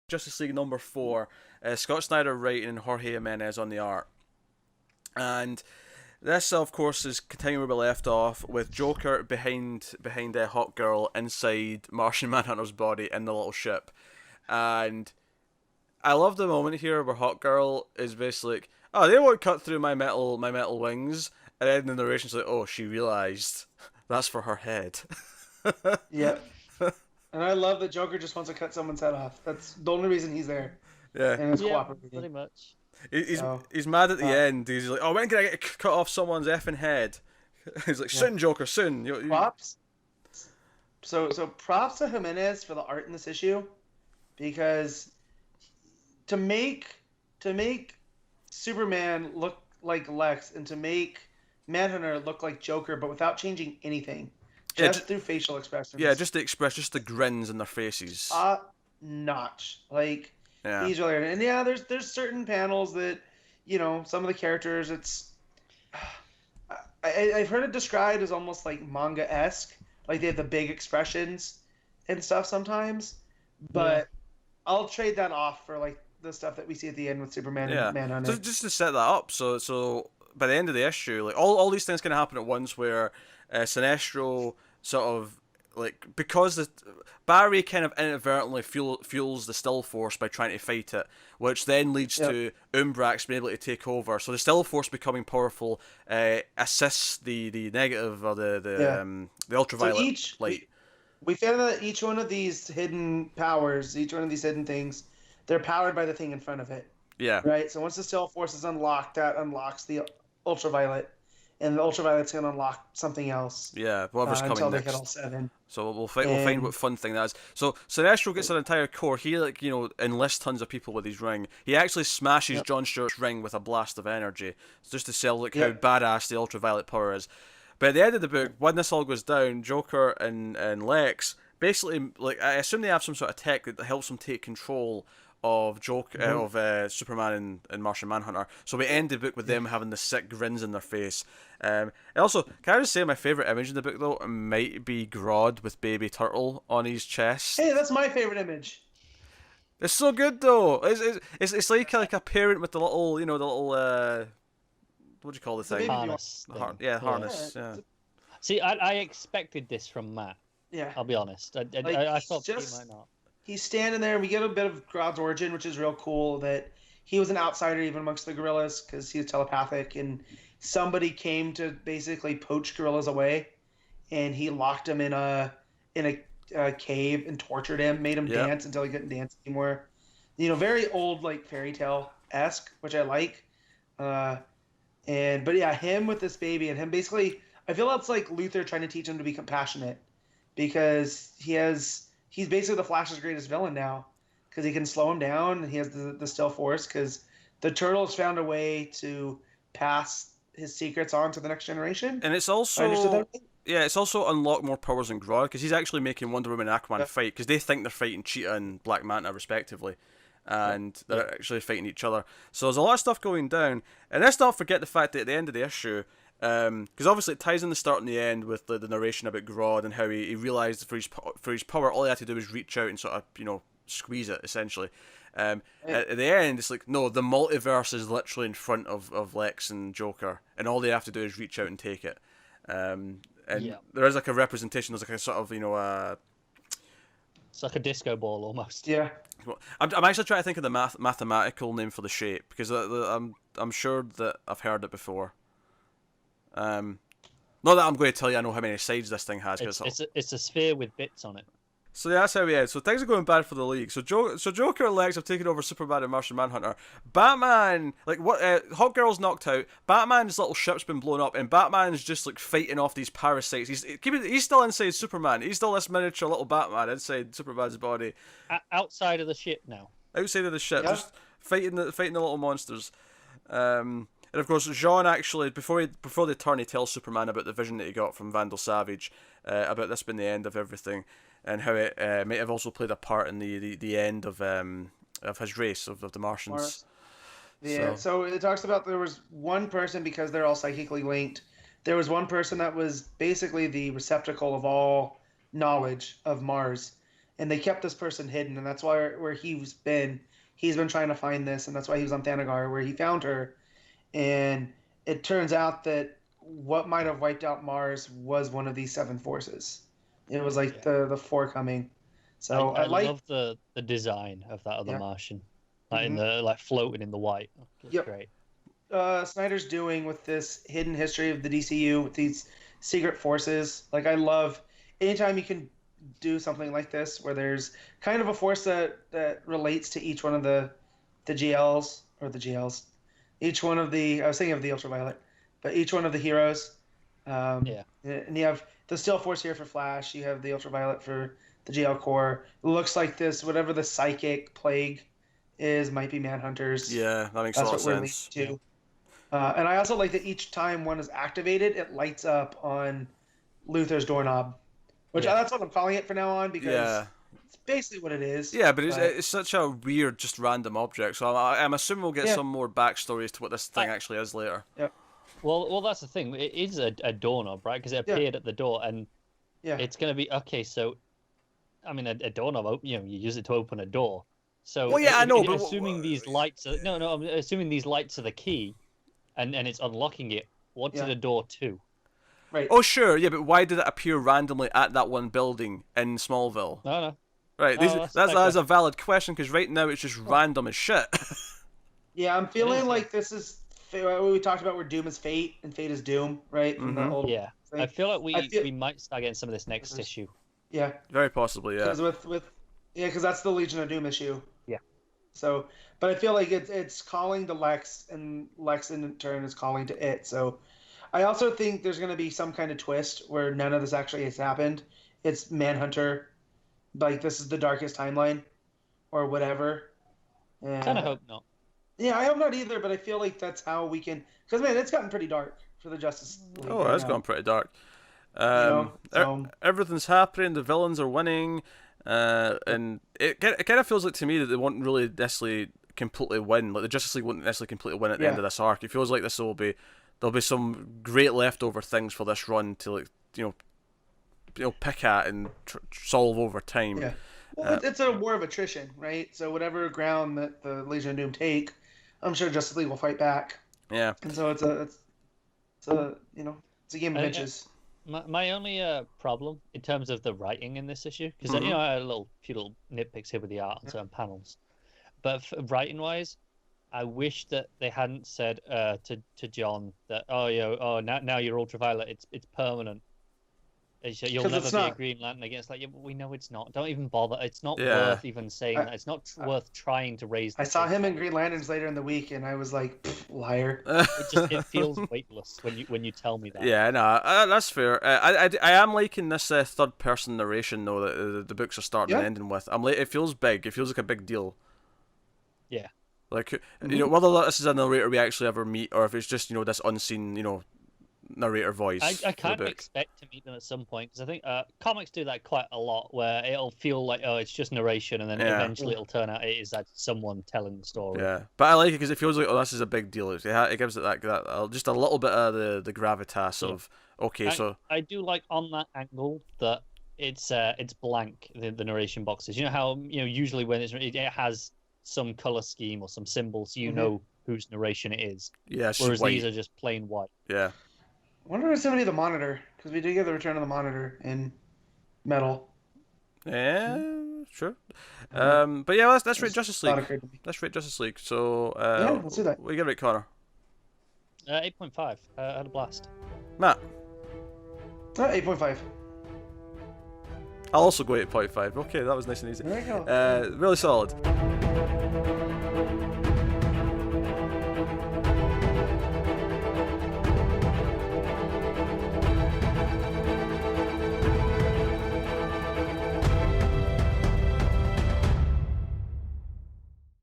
Justice League number 4. Scott Snyder writing and Jorge Jimenez on the art. And this, of course, is continuing where we left off with Joker behind a Hot Girl inside Martian Manhunter's body in the little ship. And I love the moment here where Hot Girl is basically like, "Oh, they won't cut through my metal wings," and then the narration's like, "Oh, she realized that's for her head." Yep. And I love that Joker just wants to cut someone's head off. That's the only reason he's there. Yeah. And it's Yeah, cooperating. pretty much. He's mad at the end. He's like, "Oh, when can I get cut off someone's effing head?" He's like, "Soon, Joker, soon." Props. So props to Jimenez for the art in this issue, because to make Superman look like Lex and to make Manhunter look like Joker, but without changing anything, just through facial expressions. Yeah, just the grins in their faces. Notch. Like, yeah. He's really, and yeah, there's certain panels that, some of the characters, it's, I've heard it described as almost like manga-esque, like they have the big expressions and stuff sometimes, but I'll trade that off for like the stuff that we see at the end with Superman and Manhunter. So just to set that up, so by the end of the issue, like all these things can happen at once, where Sinestro sort of, like, because Barry kind of inadvertently fuels the Still Force by trying to fight it, which then leads to Umbrax being able to take over. So the Still Force becoming powerful assists the negative, or the ultraviolet light. We found that each one of these hidden powers, each one of these hidden things, they're powered by the thing in front of it. Yeah. Right? So once the Still Force is unlocked, that unlocks the ultraviolet, and the ultraviolet's going to unlock something else. Yeah, whatever's coming until next. They get all 7. So we'll find what fun thing that is. So Sinestro gets an entire corps. He enlists tons of people with his ring. He actually smashes John Stewart's ring with a blast of energy, just to sell how badass the ultraviolet power is. But at the end of the book, when this all goes down, Joker and Lex basically, like, I assume they have some sort of tech that helps them take control of Superman and Martian Manhunter. So we end the book with them having the sick grins in their face. And also, can I just say my favourite image in the book though might be Grodd with Baby Turtle on his chest. Hey, that's my favourite image. It's so good though. It's like a parent with the little what do you call the thing? Harness. Harness. Yeah. See, I expected this from Matt. Yeah. I'll be honest. I thought he might not. He's standing there, and we get a bit of Grodd's origin, which is real cool, that he was an outsider even amongst the gorillas because he was telepathic, and somebody came to basically poach gorillas away, and he locked him in a cave and tortured him, made him dance until he couldn't dance anymore. Very old, like, fairy tale-esque, which I like. But yeah, him with this baby, and him basically, I feel that's like Luthor trying to teach him to be compassionate, because he's basically the Flash's greatest villain now, because he can slow him down, and he has the Still Force, because the Turtles found a way to pass his secrets on to the next generation. And it's also unlocked more powers in Grodd, because he's actually making Wonder Woman and Aquaman fight, because they think they're fighting Cheetah and Black Manta respectively, and they're actually fighting each other. So there's a lot of stuff going down, and let's not forget the fact that at the end of the issue, because obviously it ties in the start and the end with the narration about Grodd and how he realised for his power all he had to do was reach out and sort of squeeze it essentially. At the end it's like, no, the multiverse is literally in front of Lex and Joker, and all they have to do is reach out and take it. And there is like a representation. There's like a sort of it's like a disco ball almost. Yeah. I'm actually trying to think of the mathematical name for the shape, because I'm sure that I've heard it before. Not that I'm going to tell you I know how many sides this thing has. It's a sphere with bits on it. So yeah, that's how we end. So things are going bad for the League. So Joker and Lex have taken over Superman and Martian Manhunter. Batman, Hot Girl's knocked out. Batman's little ship's been blown up, and Batman's just like fighting off these parasites. He's still inside Superman. He's still this miniature little Batman inside Superman's body. Outside of the ship now. Outside of the ship, just fighting the little monsters. And of course, Jean actually, before they turn, he tells Superman about the vision that he got from Vandal Savage, about this being the end of everything, and how it may have also played a part in the end of his race of the Martians. Yeah, so it talks about there was one person, because they're all psychically linked, there was one person that was basically the receptacle of all knowledge of Mars, and they kept this person hidden, and that's why where he's been trying to find this, and that's why he was on Thanagar, where he found her. And it turns out that what might have wiped out Mars was one of these 7 forces. It was like the forecoming. So I love the design of that other Martian, like in the floating in the white. It's great. Snyder's doing with this hidden history of the DCU with these secret forces. Like, I love anytime you can do something like this where there's kind of a force that relates to each one of the GLs or the GLs. Each one of the, I was thinking of the Ultraviolet, but each one of the heroes. And you have the Steel Force here for Flash. You have the Ultraviolet for the GL Core. It looks like this, whatever the psychic plague is, might be Manhunters. Yeah, that makes a lot of sense. To. And I also like that each time one is activated, it lights up on Luthor's doorknob, which that's what I'm calling it for now on, because it's basically what it is. Yeah, but it's such a weird, just random object. So I'm assuming we'll get some more backstory as to what this thing actually is later. Yeah. Well, that's the thing. It is a doorknob, right? Because it appeared at the door, and it's going to be okay. So, I mean, a doorknob, you use it to open a door. So, well, yeah, I know, but assuming these lights are I'm assuming these lights are the key, and it's unlocking it. What's it a door to? Right. Oh, sure, yeah, but why did it appear randomly at that one building in Smallville? No. Right, that's a valid question, because right now it's just random as shit. Yeah, I'm feeling like this is what we talked about, where Doom is Fate and Fate is Doom, right? From the old thing. I feel like we might start getting some of this next issue. Yeah. Very possibly, yeah. Because that's the Legion of Doom issue. Yeah. So, but I feel like it's calling to Lex, and Lex in turn is calling to it. So, I also think there's going to be some kind of twist where none of this actually has happened. It's Manhunter, like this is the darkest timeline, or whatever. Kind of hope not. Yeah, I hope not either, but I feel like that's how we can. Because man, it's gotten pretty dark for the Justice League. Oh, it's gone pretty dark. Everything's happening. The villains are winning, and it kind of feels like to me that they won't really necessarily completely win. Like the Justice League won't necessarily completely win at the end of this arc. It feels like there'll be some great leftover things for this run to pick at and solve over time. Yeah. Well, it's a war of attrition, right? So whatever ground that the Legion of Doom take, I'm sure Justice League will fight back. Yeah. And so it's a game of inches. My only problem in terms of the writing in this issue, because I had a few little nitpicks here with the art on certain panels, but writing wise, I wish that they hadn't said to John that now you're Ultraviolet, it's permanent. You'll never be a Green Lantern again. It's like, but we know it's not. Don't even bother. It's not worth even saying that. It's not worth trying to raise. I saw him in Green Lanterns later in the week, and I was like, liar. It feels weightless when you tell me that. Yeah, no, that's fair. I am liking this third person narration though that the books are starting and ending with. It feels big. It feels like a big deal. Yeah. Like whether this is a narrator we actually ever meet, or if it's just this unseen narrator voice. I kind of expect to meet them at some point, because I think comics do that quite a lot, where it'll feel like it's just narration, and then eventually it'll turn out it is someone telling the story. Yeah, but I like it because it feels like this is a big deal. It gives it that just a little bit of the gravitas of so I do like on that angle that it's blank, the narration boxes. You know how usually when it has some color scheme or some symbols, know whose narration it is. Yeah, whereas white. These are just plain white. Yeah. I wonder if it's going to be the Monitor, because we did get the return of the Monitor in Metal. Yeah, sure. But yeah, let's rate Justice League. Let's rate Justice League. So, let's do that. What do you give it, Connor? 8.5. I had a blast. Matt? 8.5. I'll also go 8.5. Okay, that was nice and easy. There you go. Really solid.